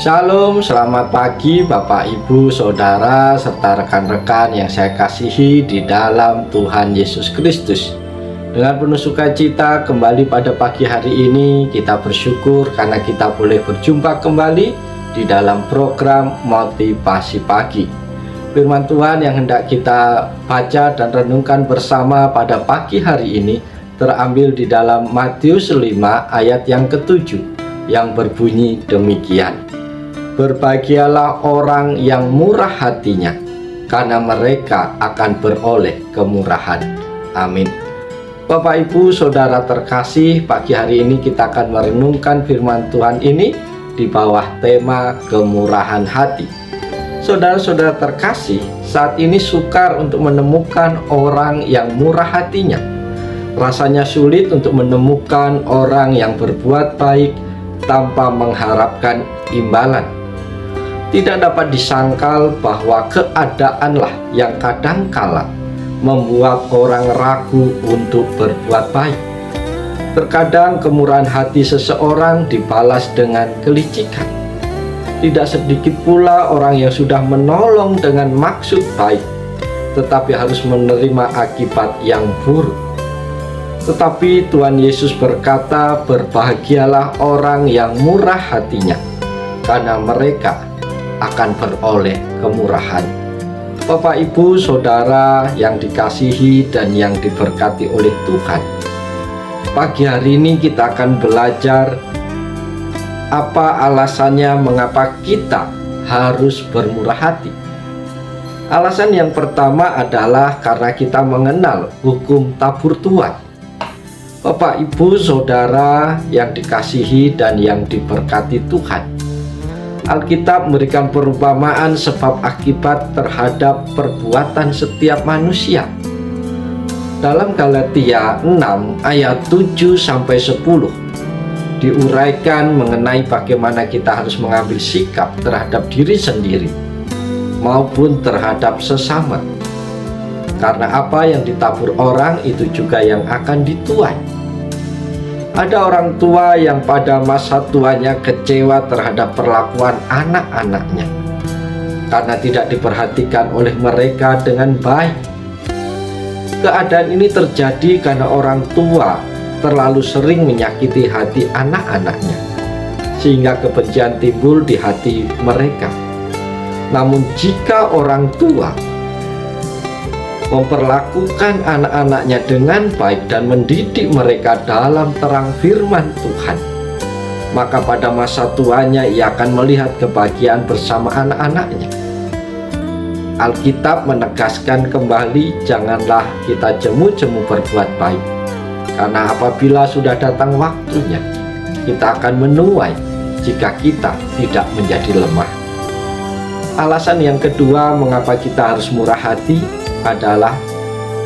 Shalom, selamat pagi Bapak, Ibu, Saudara, serta rekan-rekan yang saya kasihi di dalam Tuhan Yesus Kristus. Dengan penuh sukacita kembali pada pagi hari ini, kita bersyukur karena kita boleh berjumpa kembali di dalam program Motivasi Pagi. Firman Tuhan yang hendak kita baca dan renungkan bersama pada pagi hari ini terambil di dalam Matius 5 ayat yang ke-7 yang berbunyi demikian. Berbahagialah orang yang murah hatinya, karena mereka akan beroleh kemurahan. Amin. Bapak, Ibu, Saudara terkasih, pagi hari ini kita akan merenungkan firman Tuhan ini di bawah tema kemurahan hati. Saudara-saudara terkasih, saat ini sukar untuk menemukan orang yang murah hatinya. Rasanya sulit untuk menemukan orang yang berbuat baik tanpa mengharapkan imbalan. Tidak dapat disangkal bahwa keadaanlah yang kadangkala membuat orang ragu untuk berbuat baik. Terkadang kemurahan hati seseorang dibalas dengan kelicikan. Tidak sedikit pula orang yang sudah menolong dengan maksud baik, tetapi harus menerima akibat yang buruk. Tetapi Tuhan Yesus berkata, berbahagialah orang yang murah hatinya, karena mereka akan beroleh kemurahan. Bapak, Ibu, Saudara yang dikasihi dan yang diberkati oleh Tuhan, pagi hari ini kita akan belajar apa alasannya mengapa kita harus bermurah hati. Alasan yang pertama adalah karena kita mengenal hukum tabur tuai. Bapak, Ibu, Saudara yang dikasihi dan yang diberkati Tuhan, Alkitab memberikan perumpamaan sebab akibat terhadap perbuatan setiap manusia. Dalam Galatia 6 ayat 7-10 diuraikan mengenai bagaimana kita harus mengambil sikap terhadap diri sendiri maupun terhadap sesama. Karena apa yang ditabur orang itu juga yang akan dituai. Ada orang tua yang pada masa tuanya kecewa terhadap perlakuan anak-anaknya karena tidak diperhatikan oleh mereka dengan baik. Keadaan ini terjadi karena orang tua terlalu sering menyakiti hati anak-anaknya, sehingga kebencian timbul di hati mereka. Namun jika orang tua memperlakukan anak-anaknya dengan baik dan mendidik mereka dalam terang firman Tuhan, maka pada masa tuanya ia akan melihat kebahagiaan bersama anak-anaknya. Alkitab menegaskan kembali, janganlah kita jemu-jemu berbuat baik, karena apabila sudah datang waktunya, kita akan menuai jika kita tidak menjadi lemah. Alasan yang kedua mengapa kita harus murah hati adalah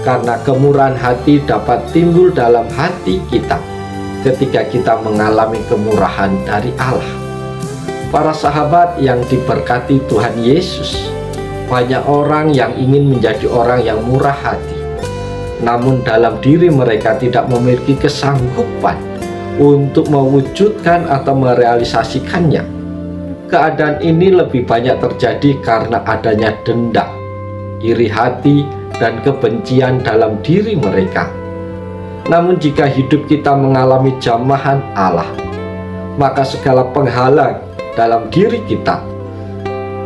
karena kemurahan hati dapat timbul dalam hati kita ketika kita mengalami kemurahan dari Allah. Para sahabat yang diberkati Tuhan Yesus, banyak orang yang ingin menjadi orang yang murah hati, namun dalam diri mereka tidak memiliki kesanggupan untuk mewujudkan atau merealisasikannya. Keadaan ini lebih banyak terjadi karena adanya dendam, iri hati, dan kebencian dalam diri mereka. Namun jika hidup kita mengalami jamahan Allah, maka segala penghalang dalam diri kita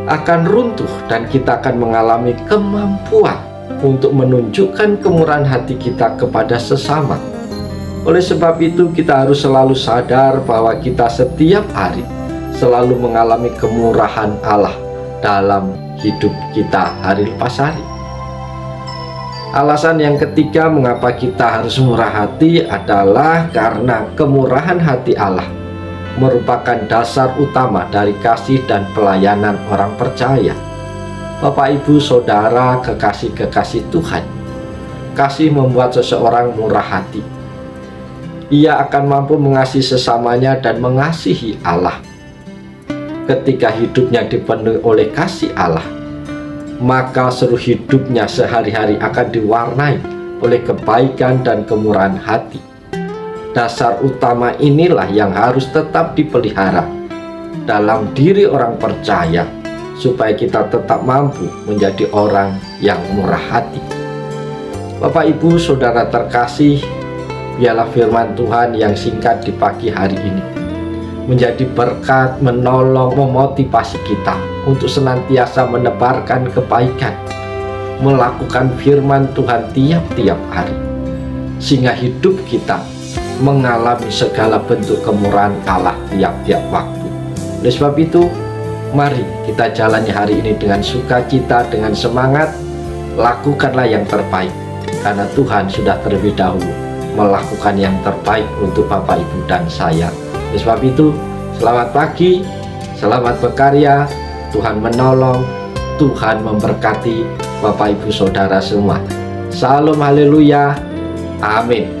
akan runtuh dan kita akan mengalami kemampuan untuk menunjukkan kemurahan hati kita kepada sesama. Oleh sebab itu kita harus selalu sadar bahwa kita setiap hari selalu mengalami kemurahan Allah dalam hidup kita hari lepas hari. Alasan yang ketiga mengapa kita harus murah hati adalah karena kemurahan hati Allah merupakan dasar utama dari kasih dan pelayanan orang percaya. Bapak, Ibu, Saudara, kekasih-kekasih Tuhan, kasih membuat seseorang murah hati. Ia akan mampu mengasihi sesamanya dan mengasihi Allah. Ketika hidupnya dipenuhi oleh kasih Allah, maka seluruh hidupnya sehari-hari akan diwarnai oleh kebaikan dan kemurahan hati. Dasar utama inilah yang harus tetap dipelihara dalam diri orang percaya, supaya kita tetap mampu menjadi orang yang murah hati. Bapak, Ibu, Saudara terkasih, biarlah firman Tuhan yang singkat di pagi hari ini menjadi berkat, menolong, memotivasi kita untuk senantiasa menebarkan kebaikan, melakukan firman Tuhan tiap-tiap hari, sehingga hidup kita mengalami segala bentuk kemurahan Allah tiap-tiap waktu. Oleh sebab itu, mari kita jalani hari ini dengan sukacita, dengan semangat. Lakukanlah yang terbaik, karena Tuhan sudah terlebih dahulu melakukan yang terbaik untuk Bapak, Ibu, dan saya. Oleh sebab itu, selamat pagi, selamat berkarya, Tuhan menolong, Tuhan memberkati Bapak, Ibu, Saudara semua. Salam, haleluya, amin.